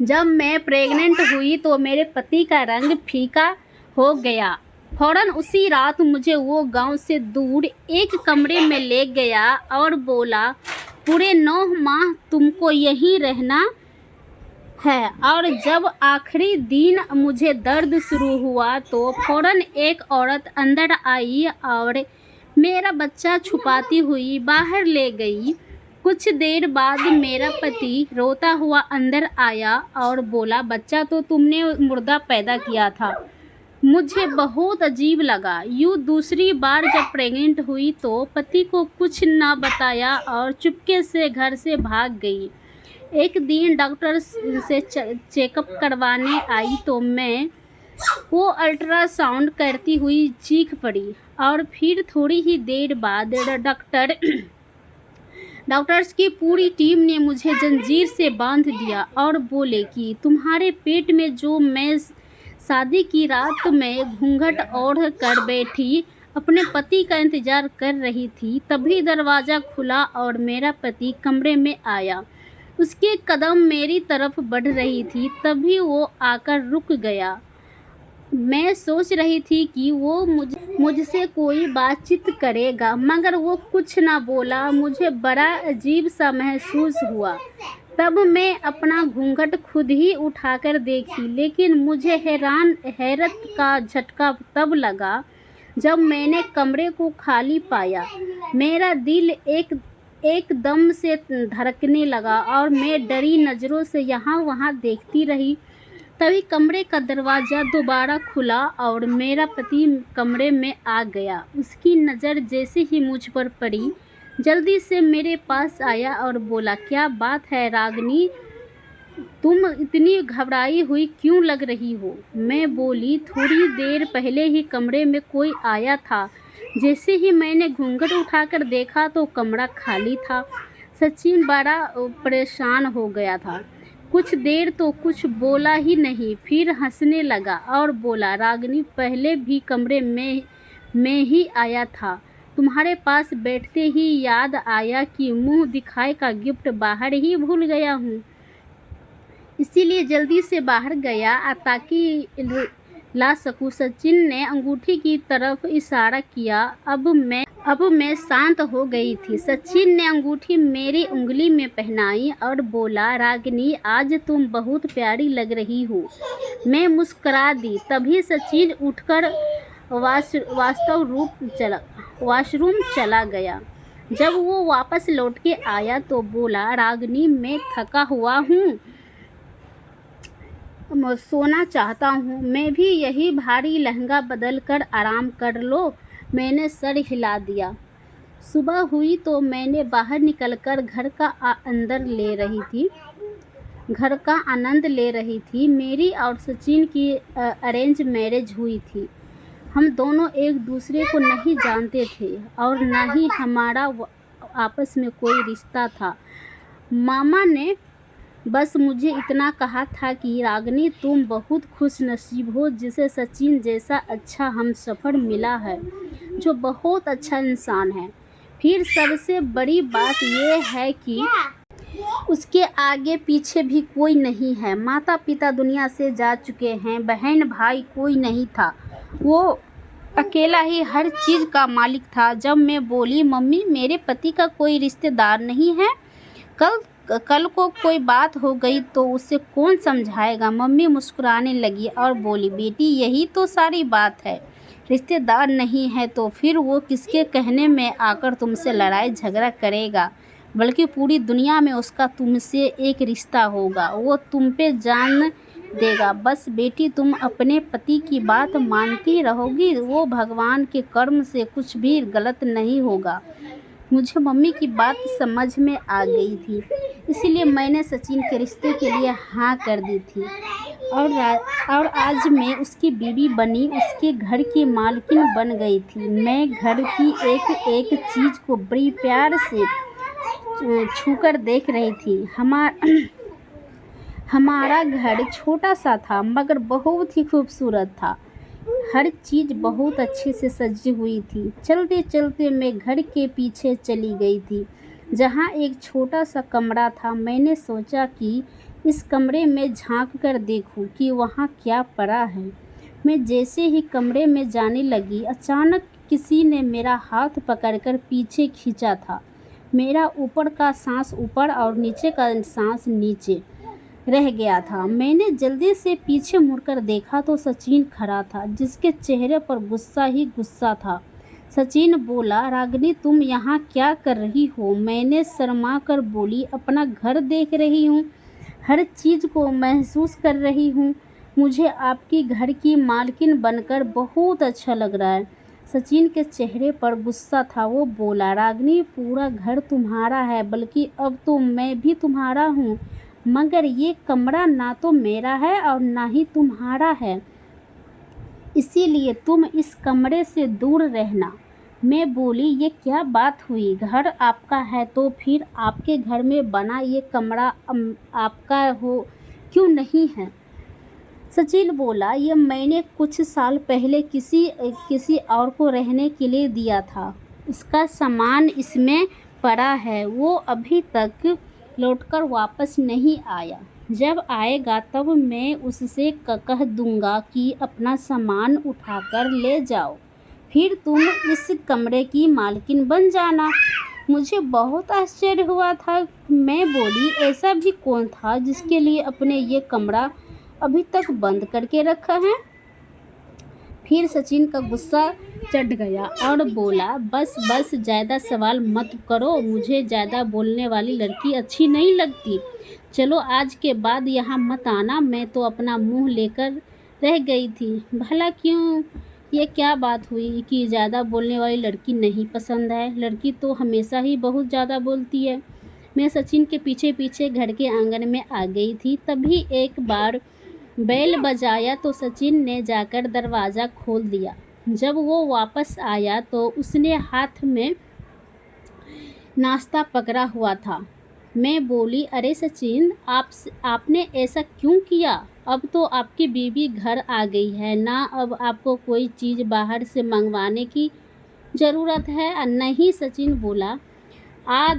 जब मैं प्रेग्नेंट हुई तो मेरे पति का रंग फीका हो गया। फौरन उसी रात मुझे वो गांव से दूर एक कमरे में ले गया और बोला, पूरे 9 माह तुमको यहीं रहना है। और जब आखिरी दिन मुझे दर्द शुरू हुआ तो फौरन एक औरत अंदर आई और मेरा बच्चा छुपाती हुई बाहर ले गई। कुछ देर बाद मेरा पति रोता हुआ अंदर आया और बोला, बच्चा तो तुमने मुर्दा पैदा किया था। मुझे बहुत अजीब लगा। यूँ दूसरी बार जब प्रेग्नेंट हुई तो पति को कुछ न बताया और चुपके से घर से भाग गई। एक दिन डॉक्टर से चेकअप करवाने आई तो मैं वो अल्ट्रासाउंड करती हुई चीख पड़ी। और फिर थोड़ी ही देर बाद डॉक्टर्स की पूरी टीम ने मुझे जंजीर से बांध दिया और बोले कि तुम्हारे पेट में जो मैं शादी की रात में घूंघट ओढ़ कर बैठी अपने पति का इंतजार कर रही थी, तभी दरवाज़ा खुला और मेरा पति कमरे में आया। उसके कदम मेरी तरफ बढ़ रही थी, तभी वो आकर रुक गया। मैं सोच रही थी कि वो मुझसे कोई बातचीत करेगा, मगर वो कुछ ना बोला। मुझे बड़ा अजीब सा महसूस हुआ। तब मैं अपना घूंघट खुद ही उठाकर देखी, लेकिन मुझे हैरत का झटका तब लगा जब मैंने कमरे को खाली पाया। मेरा दिल एकदम से धड़कने लगा और मैं डरी नज़रों से यहाँ वहाँ देखती रही। तभी कमरे का दरवाज़ा दोबारा खुला और मेरा पति कमरे में आ गया। उसकी नज़र जैसे ही मुझ पर पड़ी, जल्दी से मेरे पास आया और बोला, क्या बात है रागिनी, तुम इतनी घबराई हुई क्यों लग रही हो? मैं बोली, थोड़ी देर पहले ही कमरे में कोई आया था। जैसे ही मैंने घूंघट उठाकर देखा तो कमरा खाली था। सचिन बड़ा परेशान हो गया था। कुछ देर तो कुछ बोला ही नहीं, फिर हंसने लगा और बोला, रागिनी पहले भी कमरे में ही आया था। तुम्हारे पास बैठते ही याद आया कि मुंह दिखाए का गिफ्ट बाहर ही भूल गया हूँ, इसीलिए जल्दी से बाहर गया ताकि ला सकूं। सचिन ने अंगूठी की तरफ इशारा किया। अब मैं शांत हो गई थी। सचिन ने अंगूठी मेरी उंगली में पहनाई और बोला, रागिनी आज तुम बहुत प्यारी लग रही हो। मैं मुस्कुरा दी। तभी सचिन उठकर वॉशरूम चला गया। जब वो वापस लौट के आया तो बोला, रागिनी मैं थका हुआ हूँ, सोना चाहता हूँ। मैं भी यही भारी लहंगा बदल कर आराम कर लो। मैंने सर हिला दिया। सुबह हुई तो मैंने बाहर निकलकर घर का आनंद ले रही थी। मेरी और सचिन की अरेंज मैरिज हुई थी। हम दोनों एक दूसरे को नहीं जानते थे और न ही हमारा आपस में कोई रिश्ता था। मामा ने बस मुझे इतना कहा था कि रागिनी तुम बहुत खुश नसीब हो, जिसे सचिन जैसा अच्छा हमसफ़र मिला है, जो बहुत अच्छा इंसान है। फिर सबसे बड़ी बात यह है कि उसके आगे पीछे भी कोई नहीं है। माता पिता दुनिया से जा चुके हैं, बहन भाई कोई नहीं था। वो अकेला ही हर चीज़ का मालिक था। जब मैं बोली, मम्मी मेरे पति का कोई रिश्तेदार नहीं है, कल को कोई बात हो गई तो उसे कौन समझाएगा? मम्मी मुस्कुराने लगी और बोली, बेटी यही तो सारी बात है। रिश्तेदार नहीं है तो फिर वो किसके कहने में आकर तुमसे लड़ाई झगड़ा करेगा? बल्कि पूरी दुनिया में उसका तुमसे एक रिश्ता होगा, वो तुम पे जान देगा। बस बेटी तुम अपने पति की बात मानती रहोगी, वो भगवान के कर्म से कुछ भी गलत नहीं होगा। मुझे मम्मी की बात समझ में आ गई थी, इसीलिए मैंने सचिन के रिश्ते के लिए हाँ कर दी थी और आज मैं उसकी बीवी बनी, उसके घर की मालकिन बन गई थी। मैं घर की एक एक चीज़ को बड़ी प्यार से छूकर देख रही थी। हमारा घर छोटा सा था मगर बहुत ही खूबसूरत था। हर चीज़ बहुत अच्छे से सजी हुई थी। चलते चलते मैं घर के पीछे चली गई थी, जहाँ एक छोटा सा कमरा था। मैंने सोचा कि इस कमरे में झांक कर देखूं कि वहाँ क्या पड़ा है। मैं जैसे ही कमरे में जाने लगी, अचानक किसी ने मेरा हाथ पकड़कर पीछे खींचा था। मेरा ऊपर का सांस ऊपर और नीचे का सांस नीचे रह गया था। मैंने जल्दी से पीछे मुड़कर देखा तो सचिन खड़ा था, जिसके चेहरे पर गुस्सा ही गुस्सा था। सचिन बोला, रागिनी तुम यहाँ क्या कर रही हो? मैंने शर्मा कर बोली, अपना घर देख रही हूँ, हर चीज़ को महसूस कर रही हूँ। मुझे आपकी घर की मालकिन बनकर बहुत अच्छा लग रहा है। सचिन के चेहरे पर गुस्सा था। वो बोला, रागिनी पूरा घर तुम्हारा है, बल्कि अब तो मैं भी तुम्हारा हूँ, मगर ये कमरा ना तो मेरा है और ना ही तुम्हारा है, इसीलिए तुम इस कमरे से दूर रहना। मैं बोली, ये क्या बात हुई? घर आपका है तो फिर आपके घर में बना ये कमरा आपका हो क्यों नहीं है? सचिन बोला, ये मैंने कुछ साल पहले किसी और को रहने के लिए दिया था। उसका सामान इसमें पड़ा है, वो अभी तक लौटकर वापस नहीं आया। जब आएगा तब मैं उससे कह दूंगा कि अपना सामान उठाकर ले जाओ, फिर तुम इस कमरे की मालकिन बन जाना। मुझे बहुत आश्चर्य हुआ था। मैं बोली, ऐसा भी कौन था जिसके लिए अपने ये कमरा अभी तक बंद करके रखा है? फिर सचिन का गुस्सा चढ़ गया और बोला, बस बस ज़्यादा सवाल मत करो, मुझे ज़्यादा बोलने वाली लड़की अच्छी नहीं लगती। चलो आज के बाद यहाँ मत आना। मैं तो अपना मुंह लेकर रह गई थी। भला क्यों? ये क्या बात हुई कि ज़्यादा बोलने वाली लड़की नहीं पसंद है? लड़की तो हमेशा ही बहुत ज़्यादा बोलती है। मैं सचिन के पीछे पीछे घर के आंगन में आ गई थी। तभी एक बार बेल बजाया तो सचिन ने जाकर दरवाज़ा खोल दिया। जब वो वापस आया तो उसने हाथ में नाश्ता पकड़ा हुआ था। मैं बोली, अरे सचिन, आपने ऐसा क्यों किया? अब तो आपकी बीवी घर आ गई है ना, अब आपको कोई चीज़ बाहर से मंगवाने की ज़रूरत है? नहीं, सचिन बोला, आ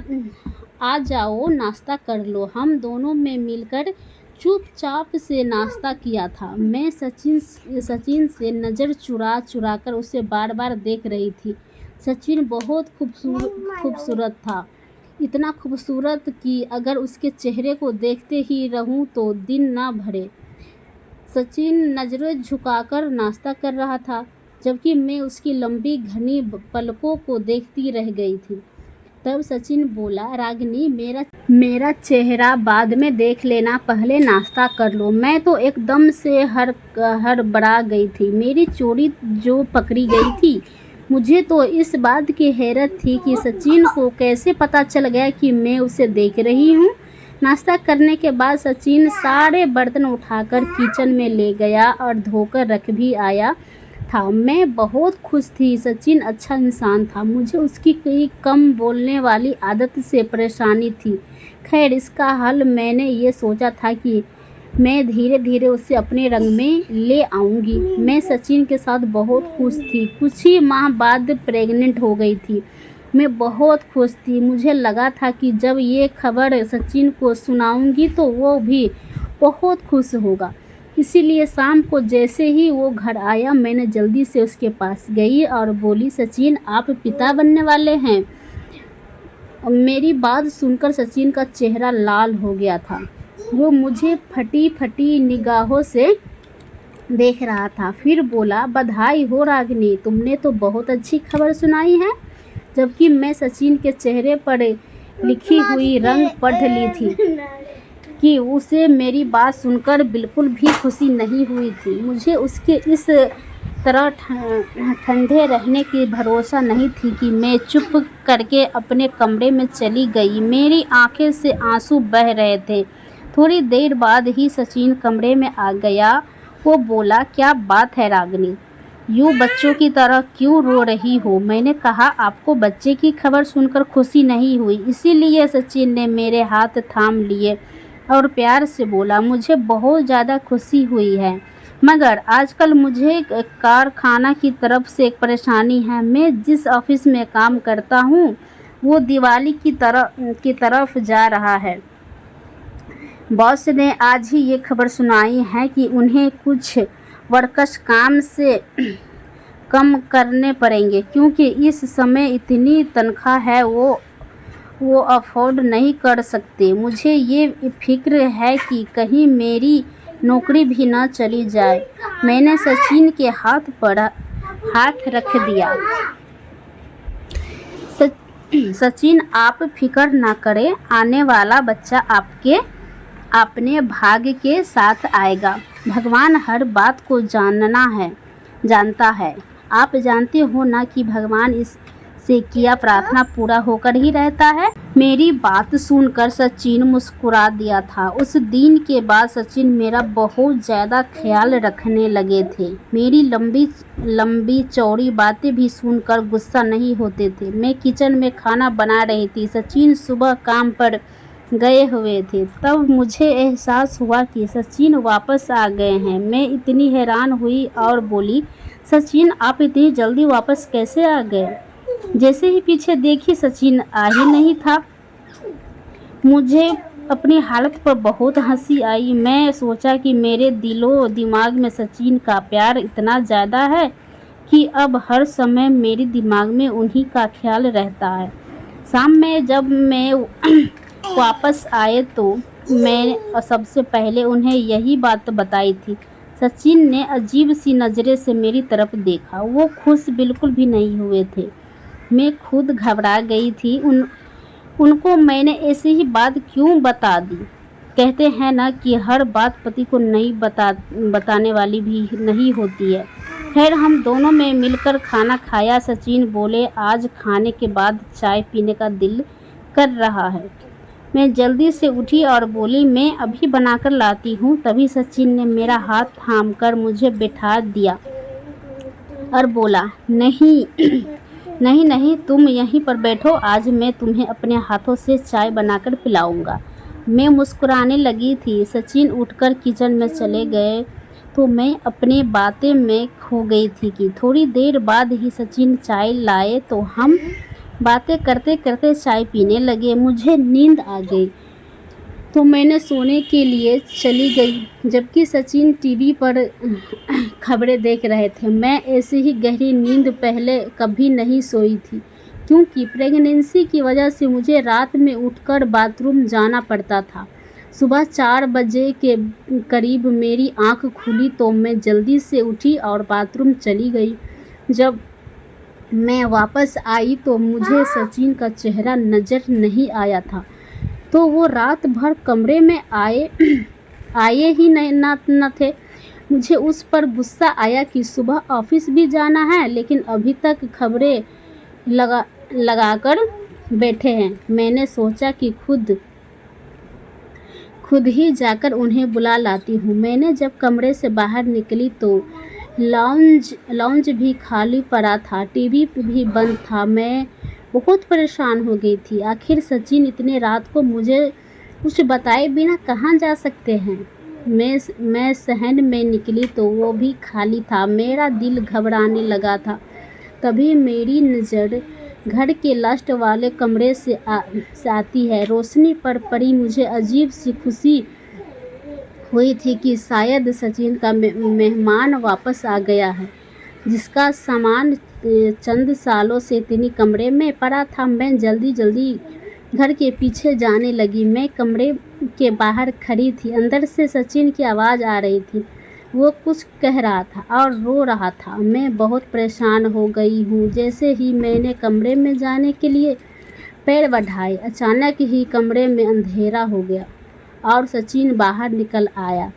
आ जाओ नाश्ता कर लो। हम दोनों में मिलकर चुपचाप से नाश्ता किया था। मैं सचिन से नज़र चुरा कर उसे बार बार देख रही थी। सचिन बहुत खूबसूरत था, इतना खूबसूरत कि अगर उसके चेहरे को देखते ही रहूं तो दिन ना भरे। सचिन नज़रें झुकाकर नाश्ता कर रहा था, जबकि मैं उसकी लंबी घनी पलकों को देखती रह गई थी। तब सचिन बोला, रागिनी मेरा चेहरा बाद में देख लेना, पहले नाश्ता कर लो। मैं तो एकदम से हड़बड़ा गई थी। मेरी चोरी जो पकड़ी गई थी। मुझे तो इस बात की हैरत थी कि सचिन को कैसे पता चल गया कि मैं उसे देख रही हूँ। नाश्ता करने के बाद सचिन सारे बर्तन उठाकर किचन में ले गया और धोकर रख भी आया था। मैं बहुत खुश थी। सचिन अच्छा इंसान था। मुझे उसकी कई कम बोलने वाली आदत से परेशानी थी। खैर, इसका हल मैंने ये सोचा था कि मैं धीरे धीरे उसे अपने रंग में ले आऊँगी। मैं सचिन के साथ बहुत खुश थी। कुछ ही माह बाद प्रेग्नेंट हो गई थी। मैं बहुत खुश थी। मुझे लगा था कि जब ये खबर सचिन को सुनाऊंगी तो वो भी बहुत खुश होगा। इसीलिए शाम को जैसे ही वो घर आया, मैंने जल्दी से उसके पास गई और बोली, सचिन, आप पिता बनने वाले हैं। मेरी बात सुनकर सचिन का चेहरा लाल हो गया था। वो मुझे फटी फटी निगाहों से देख रहा था। फिर बोला, बधाई हो रागिनी, तुमने तो बहुत अच्छी खबर सुनाई है। जबकि मैं सचिन के चेहरे पर लिखी हुई रंग पढ़ ली थी कि उसे मेरी बात सुनकर बिल्कुल भी खुशी नहीं हुई थी। मुझे उसके इस तरह ठंडे रहने की भरोसा नहीं थी कि मैं चुप करके अपने कमरे में चली गई। मेरी आंखें से आंसू बह रहे थे। थोड़ी देर बाद ही सचिन कमरे में आ गया। वो बोला, क्या बात है रागिनी, यूँ बच्चों की तरह क्यों रो रही हो? मैंने कहा, आपको बच्चे की खबर सुनकर खुशी नहीं हुई? इसीलिए सचिन ने मेरे हाथ थाम लिए और प्यार से बोला, मुझे बहुत ज़्यादा खुशी हुई है, मगर आजकल मुझे कारखाना की तरफ से एक परेशानी है। मैं जिस ऑफिस में काम करता हूँ वो दिवाली की तरफ जा रहा है। बॉस ने आज ही ये खबर सुनाई है कि उन्हें कुछ वर्कर्स काम से कम करने पड़ेंगे क्योंकि इस समय इतनी तनख्वाह है वो अफोर्ड नहीं कर सकते। मुझे ये फिक्र है कि कहीं मेरी नौकरी भी न चली जाए। मैंने सचिन के हाथ पर हाथ रख दिया। सचिन, आप फिक्र ना करें, आने वाला बच्चा अपने भाग्य के साथ आएगा। भगवान हर बात को जानता है। आप जानते हो ना कि भगवान इससे किया प्रार्थना पूरा होकर ही रहता है। मेरी बात सुनकर सचिन मुस्कुरा दिया था। उस दिन के बाद सचिन मेरा बहुत ज़्यादा ख्याल रखने लगे थे। मेरी लंबी चौड़ी बातें भी सुनकर गुस्सा नहीं होते थे। मैं किचन में खाना बना रही थी। सचिन सुबह काम पर गए हुए थे। तब मुझे एहसास हुआ कि सचिन वापस आ गए हैं। मैं इतनी हैरान हुई और बोली, सचिन, आप इतनी जल्दी वापस कैसे आ गए? जैसे ही पीछे देखी, सचिन आ ही नहीं था। मुझे अपनी हालत पर बहुत हंसी आई। मैं सोचा कि मेरे दिलो दिमाग में सचिन का प्यार इतना ज़्यादा है कि अब हर समय मेरे दिमाग में उन्हीं का ख्याल रहता है। शाम में जब मैं वापस आए तो मैं सबसे पहले उन्हें यही बात बताई थी। सचिन ने अजीब सी नज़रें से मेरी तरफ देखा। वो खुश बिल्कुल भी नहीं हुए थे। मैं खुद घबरा गई थी। उनको मैंने ऐसी ही बात क्यों बता दी। कहते हैं ना कि हर बात पति को नहीं बताने वाली भी नहीं होती है। खैर, हम दोनों में मिलकर खाना खाया। सचिन बोले, आज खाने के बाद चाय पीने का दिल कर रहा है। मैं जल्दी से उठी और बोली, मैं अभी बनाकर लाती हूँ। तभी सचिन ने मेरा हाथ थामकर मुझे बैठा दिया और बोला, नहीं नहीं नहीं, तुम यहीं पर बैठो, आज मैं तुम्हें अपने हाथों से चाय बनाकर पिलाऊंगा। मैं मुस्कुराने लगी थी। सचिन उठकर किचन में चले गए तो मैं अपने बातें में खो गई थी कि थोड़ी देर बाद ही सचिन चाय लाए तो हम बातें करते करते चाय पीने लगे। मुझे नींद आ गई तो मैंने सोने के लिए चली गई, जबकि सचिन टीवी पर खबरें देख रहे थे। मैं ऐसी ही गहरी नींद पहले कभी नहीं सोई थी क्योंकि प्रेगनेंसी की वजह से मुझे रात में उठकर बाथरूम जाना पड़ता था। सुबह 4 बजे के करीब मेरी आंख खुली तो मैं जल्दी से उठी और बाथरूम चली गई। जब मैं वापस आई तो मुझे सचिन का चेहरा नज़र नहीं आया था। तो वो रात भर कमरे में आए ही न थे। मुझे उस पर गुस्सा आया कि सुबह ऑफिस भी जाना है लेकिन अभी तक खबरें लगाकर बैठे हैं। मैंने सोचा कि खुद ही जाकर उन्हें बुला लाती हूँ। मैंने जब कमरे से बाहर निकली तो लाउंज भी खाली पड़ा था, टीवी भी बंद था। मैं बहुत परेशान हो गई थी। आखिर सचिन इतने रात को मुझे कुछ बताए बिना कहाँ जा सकते हैं। मैं सहन में निकली तो वो भी खाली था। मेरा दिल घबराने लगा था। तभी मेरी नज़र घर के लास्ट वाले कमरे से आती है। रोशनी पर पड़ी। मुझे अजीब सी खुशी हुई थी कि शायद सचिन का मेहमान वापस आ गया है, जिसका सामान चंद सालों से इतनी कमरे में पड़ा था। मैं जल्दी घर के पीछे जाने लगी। मैं कमरे के बाहर खड़ी थी। अंदर से सचिन की आवाज़ आ रही थी। वो कुछ कह रहा था और रो रहा था। मैं बहुत परेशान हो गई हूँ। जैसे ही मैंने कमरे में जाने के लिए पैर बढ़ाए, अचानक ही कमरे में अंधेरा हो गया और सचिन बाहर निकल आया।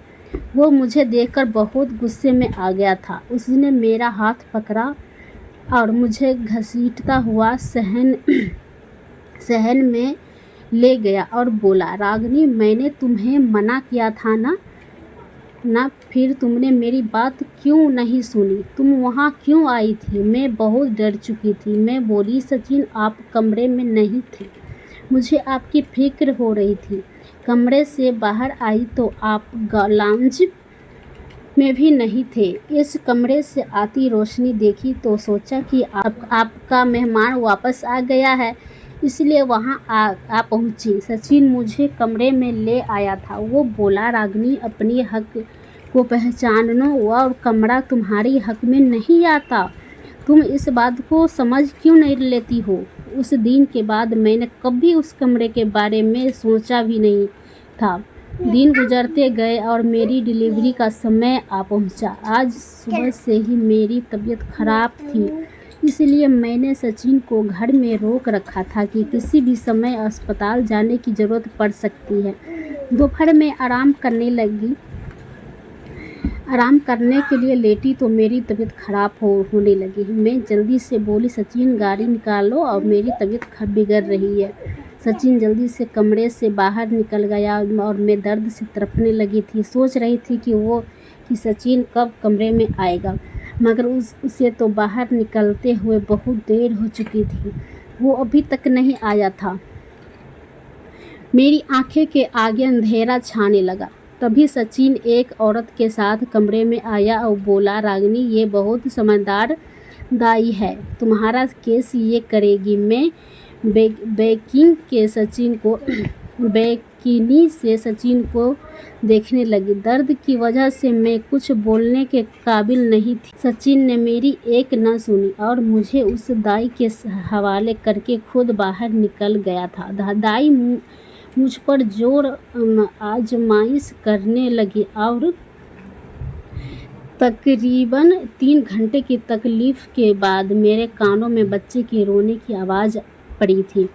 वो मुझे देखकर बहुत गुस्से में आ गया था। उसने मेरा हाथ पकड़ा और मुझे घसीटता हुआ सहन में ले गया और बोला, रागिनी, मैंने तुम्हें मना किया था ना, फिर तुमने मेरी बात क्यों नहीं सुनी? तुम वहाँ क्यों आई थी? मैं बहुत डर चुकी थी। मैं बोली, सचिन, आप कमरे में नहीं थे, मुझे आपकी फिक्र हो रही थी। कमरे से बाहर आई तो आप लाउंज में भी नहीं थे। इस कमरे से आती रोशनी देखी तो सोचा कि आपका मेहमान वापस आ गया है। इसलिए वहाँ आ पहुँची। सचिन मुझे कमरे में ले आया था। वो बोला, रागिनी, अपनी हक को पहचानो और कमरा तुम्हारी हक में नहीं आता। तुम इस बात को समझ क्यों नहीं लेती हो? उस दिन के बाद मैंने कभी उस कमरे के बारे में सोचा भी नहीं था। दिन गुजरते गए और मेरी डिलीवरी का समय आ पहुंचा। आज सुबह से ही मेरी तबीयत खराब थी, इसलिए मैंने सचिन को घर में रोक रखा था कि किसी भी समय अस्पताल जाने की ज़रूरत पड़ सकती है। दोपहर में आराम करने के लिए लेटी तो मेरी तबीयत खराब होने लगी। मैं जल्दी से बोली, सचिन, गाड़ी निकालो और मेरी तबीयत बिगड़ रही है। सचिन जल्दी से कमरे से बाहर निकल गया और मैं दर्द से तड़पने लगी थी। सोच रही थी कि सचिन कब कमरे में आएगा, मगर उसे तो बाहर निकलते हुए बहुत देर हो चुकी थी। वो अभी तक नहीं आया था। मेरी आंखें के आगे अंधेरा छाने लगा। तभी सचिन एक औरत के साथ कमरे में आया और बोला, रागिनी, ये बहुत समझदार दाई है, तुम्हारा केस ये करेगी। मैं बेकिनी से सचिन को देखने लगी। दर्द की वजह से मैं कुछ बोलने के काबिल नहीं थी। सचिन ने मेरी एक न सुनी और मुझे उस दाई के हवाले करके खुद बाहर निकल गया था। दाई मुझ पर जोर आजमाइश करने लगी और तकरीबन 3 घंटे की तकलीफ़ के बाद मेरे कानों में बच्चे की रोने की आवाज़ पड़ी थी।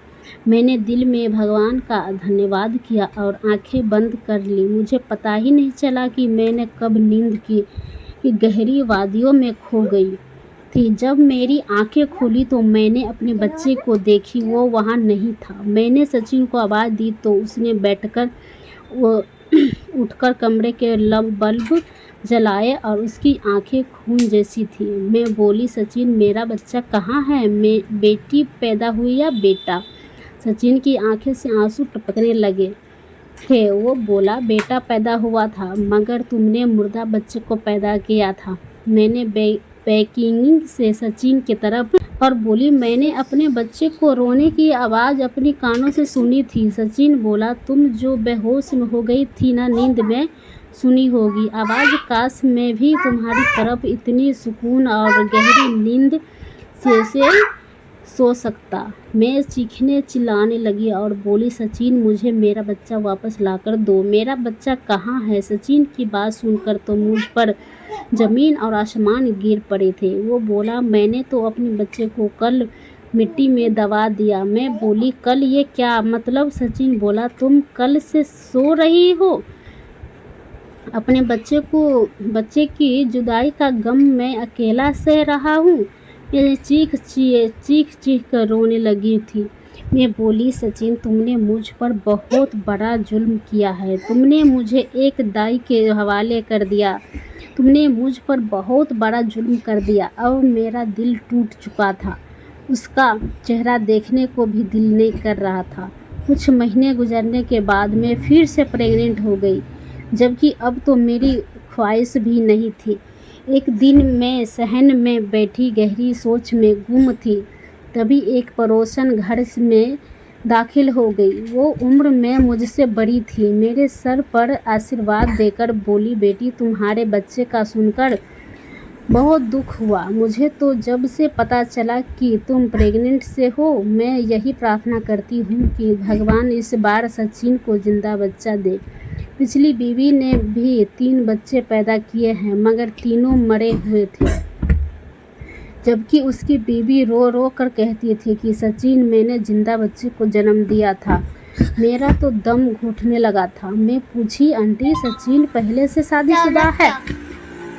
मैंने दिल में भगवान का धन्यवाद किया और आंखें बंद कर ली। मुझे पता ही नहीं चला कि मैंने कब नींद की गहरी वादियों में खो गई थी। जब मेरी आंखें खुली तो मैंने अपने बच्चे को देखी। वो वहाँ नहीं था। मैंने सचिन को आवाज़ दी तो उसने उठकर कमरे के बल्ब जलाए और उसकी आंखें खून जैसी थी। मैं बोली, सचिन, मेरा बच्चा कहाँ है? बेटी पैदा हुई या बेटा? सचिन की आंखें से आंसू टपकने लगे थे। वो बोला, बेटा पैदा हुआ था, मगर तुमने मुर्दा बच्चे को पैदा किया था। मैंने बेकिंग से सचिन की तरफ और बोली, मैंने अपने बच्चे को रोने की आवाज़ अपनी कानों से सुनी थी। सचिन बोला, तुम जो बेहोश हो गई थी ना, नींद में सुनी होगी आवाज़। काश मैं भी तुम्हारी तरफ इतनी सुकून और गहरी नींद से सो सकता। मैं चीखने चिल्लाने लगी और बोली, सचिन, मुझे मेरा बच्चा वापस लाकर दो। मेरा बच्चा कहाँ है? सचिन की बात सुनकर तो मुझ पर ज़मीन और आसमान गिर पड़े थे। वो बोला, मैंने तो अपने बच्चे को कल मिट्टी में दबा दिया। मैं बोली, कल ये क्या मतलब? सचिन बोला, तुम कल से सो रही हो? अपने बच्चे की जुदाई का गम मैं अकेला सह रहा हूँ। ये चीख कर रोने लगी थी। मैं बोली, सचिन, तुमने मुझ पर बहुत बड़ा जुल्म किया है। तुमने मुझे एक दाई के हवाले कर दिया। तुमने मुझ पर बहुत बड़ा जुल्म कर दिया। अब मेरा दिल टूट चुका था। उसका चेहरा देखने को भी दिल नहीं कर रहा था। कुछ महीने गुजरने के बाद मैं फिर से प्रेग्नेंट हो गई, जबकि अब तो मेरी ख्वाहिश भी नहीं थी। एक दिन मैं सहन में बैठी गहरी सोच में गुम थी। तभी एक पड़ोसन घर में दाखिल हो गई। वो उम्र में मुझसे बड़ी थी। मेरे सर पर आशीर्वाद देकर बोली, बेटी, तुम्हारे बच्चे का सुनकर बहुत दुख हुआ। मुझे तो जब से पता चला कि तुम प्रेग्नेंट से हो, मैं यही प्रार्थना करती हूँ कि भगवान इस बार सचिन को जिंदा बच्चा दे। पिछली बीवी ने भी 3 बच्चे पैदा किए हैं, मगर तीनों मरे हुए थे। जबकि उसकी बीवी रो रो कर कहती थी कि सचिन, मैंने जिंदा बच्चे को जन्म दिया था। मेरा तो दम घुटने लगा था। मैं पूछी, आंटी, सचिन पहले से शादीशुदा है?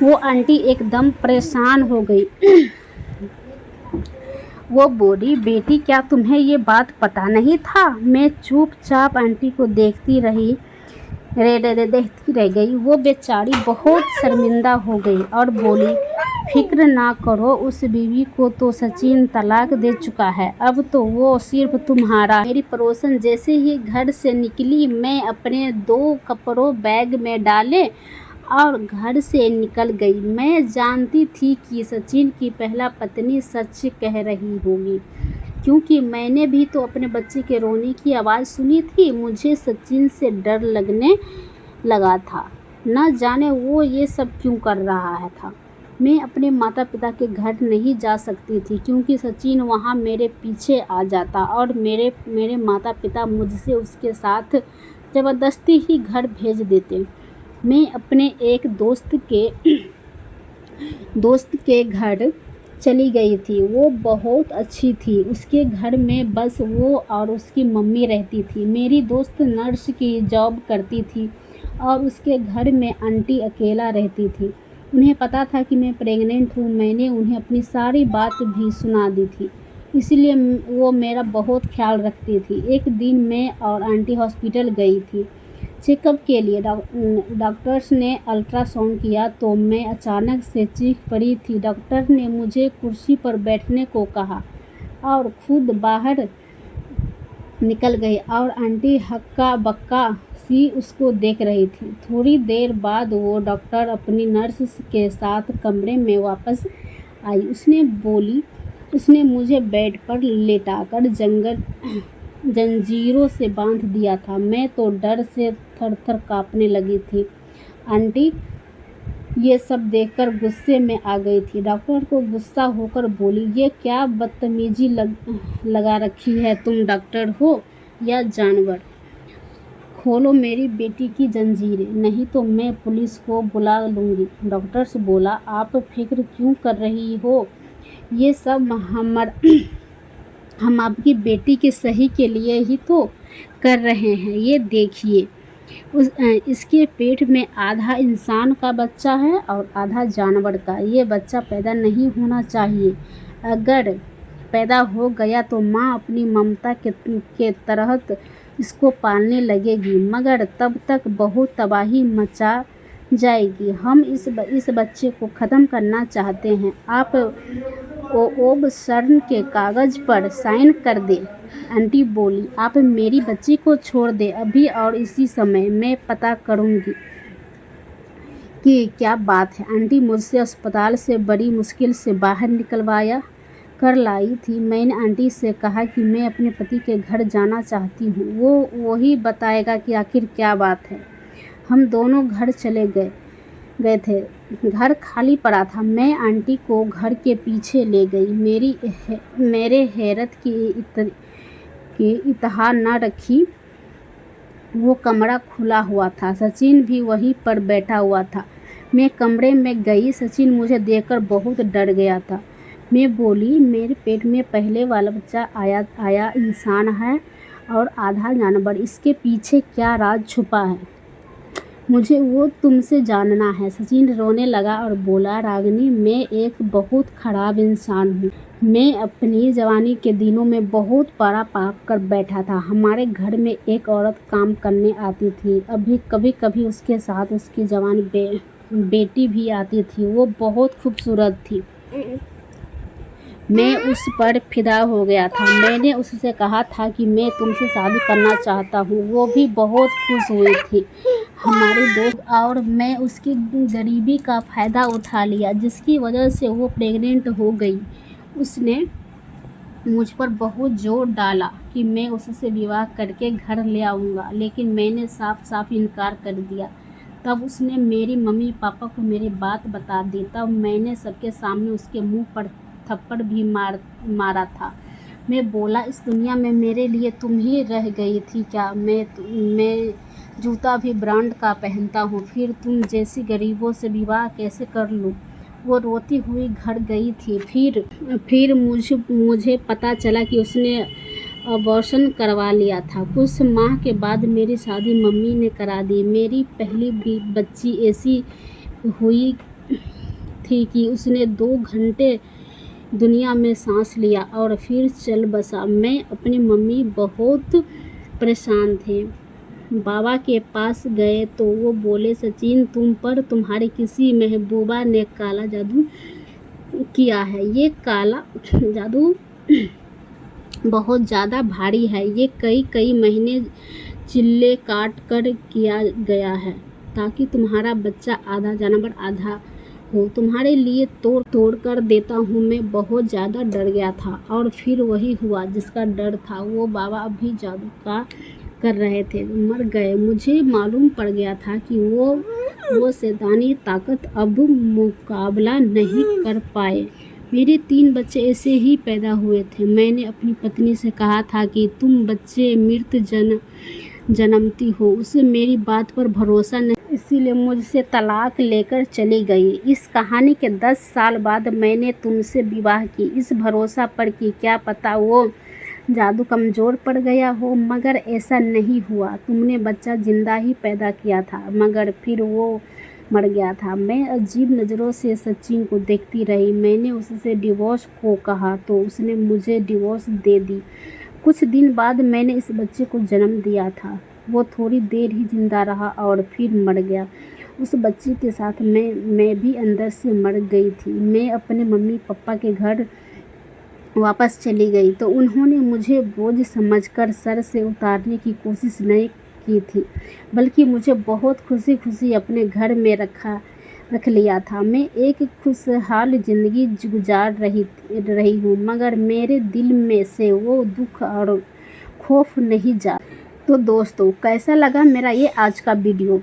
वो आंटी एकदम परेशान हो गई। वो बोली, बेटी, क्या तुम्हें ये बात पता नहीं था? मैं चुपचाप आंटी को देखती रह गई। वो बेचारी बहुत शर्मिंदा हो गई और बोली, फिक्र ना करो, उस बीवी को तो सचिन तलाक दे चुका है। अब तो वो सिर्फ तुम्हारा। मेरी पड़ोसन जैसे ही घर से निकली, मैं अपने 2 कपड़ों बैग में डाले और घर से निकल गई। मैं जानती थी कि सचिन की पहला पत्नी सच कह रही होगी, क्योंकि मैंने भी तो अपने बच्चे के रोने की आवाज़ सुनी थी। मुझे सचिन से डर लगने लगा था। न जाने वो ये सब क्यों कर रहा था। मैं अपने माता पिता के घर नहीं जा सकती थी क्योंकि सचिन वहाँ मेरे पीछे आ जाता और मेरे माता पिता मुझसे उसके साथ ज़बरदस्ती ही घर भेज देते। मैं अपने एक दोस्त के घर चली गई थी। वो बहुत अच्छी थी। उसके घर में बस वो और उसकी मम्मी रहती थी। मेरी दोस्त नर्स की जॉब करती थी और उसके घर में आंटी अकेला रहती थी। उन्हें पता था कि मैं प्रेग्नेंट हूँ। मैंने उन्हें अपनी सारी बात भी सुना दी थी, इसलिए वो मेरा बहुत ख्याल रखती थी। एक दिन मैं और आंटी हॉस्पिटल गई थी चेकअप के लिए। डॉक्टर्स ने अल्ट्रासाउंड किया तो मैं अचानक से चीख पड़ी थी। डॉक्टर ने मुझे कुर्सी पर बैठने को कहा और खुद बाहर निकल गई और आंटी हक्का बक्का सी उसको देख रही थी। थोड़ी देर बाद वो डॉक्टर अपनी नर्स के साथ कमरे में वापस आई। उसने मुझे बेड पर लेटाकर जंजीरों से बांध दिया था। मैं तो डर से थर-थर कांपने लगी थी। आंटी ये सब देखकर गुस्से में आ गई थी। डॉक्टर को गुस्सा होकर बोली, ये क्या बदतमीजी लगा रखी है? तुम डॉक्टर हो या जानवर? खोलो मेरी बेटी की जंजीरें, नहीं तो मैं पुलिस को बुला लूँगी। डॉक्टर से बोला, आप फिक्र क्यों कर रही हो? ये सब हम आपकी बेटी के सही के लिए ही तो कर रहे हैं। ये देखिए, इसके पेट में आधा इंसान का बच्चा है और आधा जानवर का। ये बच्चा पैदा नहीं होना चाहिए। अगर पैदा हो गया तो माँ अपनी ममता के तहत इसको पालने लगेगी, मगर तब तक बहुत तबाही मचा जाएगी। हम इस बच्चे को ख़त्म करना चाहते हैं। आप ओबसर्न के कागज़ पर साइन कर दें। आंटी बोली, आप मेरी बच्ची को छोड़ दें अभी और इसी समय। मैं पता करूँगी कि क्या बात है। आंटी मुझसे अस्पताल से बड़ी मुश्किल से बाहर निकलवाया कर लाई थी। मैंने आंटी से कहा कि मैं अपने पति के घर जाना चाहती हूँ। वो ही बताएगा कि आखिर क्या बात है। हम दोनों घर चले गए थे। घर खाली पड़ा था। मैं आंटी को घर के पीछे ले गई। मेरे हैरत की इंतहा न रखी। वो कमरा खुला हुआ था। सचिन भी वहीं पर बैठा हुआ था। मैं कमरे में गई। सचिन मुझे देखकर बहुत डर गया था। मैं बोली, मेरे पेट में पहले वाला बच्चा आया इंसान है और आधा जानवर। इसके पीछे क्या राज छुपा है? मुझे वो तुमसे जानना है। सचिन रोने लगा और बोला, रागिनी, मैं एक बहुत ख़राब इंसान हूँ। मैं अपनी जवानी के दिनों में बहुत बड़ा पाप कर बैठा था। हमारे घर में एक औरत काम करने आती थी। कभी कभी उसके साथ उसकी जवान बेटी भी आती थी। वो बहुत खूबसूरत थी। मैं उस पर फिदा हो गया था। मैंने उससे कहा था कि मैं तुमसे शादी करना चाहता हूँ। वो भी बहुत खुश हुई थी। हमारे दोस्त और मैं उसकी गरीबी का फ़ायदा उठा लिया, जिसकी वजह से वो प्रेग्नेंट हो गई। उसने मुझ पर बहुत जोर डाला कि मैं उससे विवाह करके घर ले आऊँगा, लेकिन मैंने साफ साफ इनकार कर दिया। तब उसने मेरी मम्मी पापा को मेरी बात बता दी। तब मैंने सबके सामने उसके मुंह पर थप्पड़ भी मारा था। मैं बोला, इस दुनिया में मेरे लिए तुम ही रह गई थी क्या? मैं जूता भी ब्रांड का पहनता हूँ, फिर तुम जैसी गरीबों से विवाह कैसे कर लूँ? वो रोती हुई घर गई थी। फिर मुझे पता चला कि उसने अबॉर्शन करवा लिया था। कुछ माह के बाद मेरी शादी मम्मी ने करा दी। मेरी पहली भी बच्ची ऐसी हुई थी कि उसने 2 घंटे दुनिया में सांस लिया और फिर चल बसा। मैं अपनी मम्मी बहुत परेशान थे। बाबा के पास गए तो वो बोले, सचिन, तुम पर तुम्हारी किसी महबूबा ने काला जादू किया है। ये काला जादू बहुत ज़्यादा भारी है। ये कई महीने चिल्ले काट कर किया गया है ताकि तुम्हारा बच्चा आधा जानवर आधा हो, तुम्हारे लिए तोड़ तोड़ कर देता हूँ। मैं बहुत ज़्यादा डर गया था और फिर वही हुआ जिसका डर था। वो बाबा अभी जादू का कर रहे थे, मर गए। मुझे मालूम पड़ गया था कि वो शैतानी ताकत अब मुकाबला नहीं कर पाए। मेरे 3 बच्चे ऐसे ही पैदा हुए थे। मैंने अपनी पत्नी से कहा था कि तुम बच्चे मृत जन्मती हो। उसे मेरी बात पर भरोसा नहीं, इसीलिए मुझसे तलाक लेकर चली गई। इस कहानी के 10 साल बाद मैंने तुमसे विवाह की, इस भरोसा पर कि क्या पता वो जादू कमज़ोर पड़ गया हो, मगर ऐसा नहीं हुआ। तुमने बच्चा जिंदा ही पैदा किया था, मगर फिर वो मर गया था। मैं अजीब नज़रों से सचिन को देखती रही। मैंने उससे डिवोर्स को कहा तो उसने मुझे डिवोर्स दे दी। कुछ दिन बाद मैंने इस बच्चे को जन्म दिया था। वो थोड़ी देर ही जिंदा रहा और फिर मर गया। उस बच्चे के साथ मैं भी अंदर से मर गई थी। मैं अपने मम्मी पापा के घर वापस चली गई तो उन्होंने मुझे बोझ समझकर सर से उतारने की कोशिश नहीं की थी, बल्कि मुझे बहुत खुशी खुशी अपने घर में रख लिया था। मैं एक खुशहाल ज़िंदगी गुजार रही हूँ, मगर मेरे दिल में से वो दुख और खौफ नहीं जा। तो दोस्तों, कैसा लगा मेरा ये आज का वीडियो?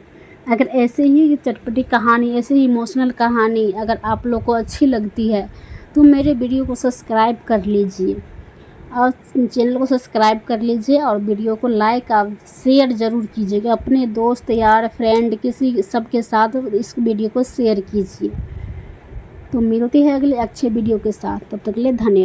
अगर ऐसे ही चटपटी कहानी, ऐसे ही इमोशनल कहानी अगर आप लोग को अच्छी लगती है तो मेरे वीडियो को सब्सक्राइब कर लीजिए और चैनल को सब्सक्राइब कर लीजिए और वीडियो को लाइक और शेयर ज़रूर कीजिएगा। अपने दोस्त यार फ्रेंड किसी सबके साथ इस वीडियो को शेयर कीजिए। तो मिलते हैं अगले अच्छे वीडियो के साथ, तब तक के लिए धन्यवाद।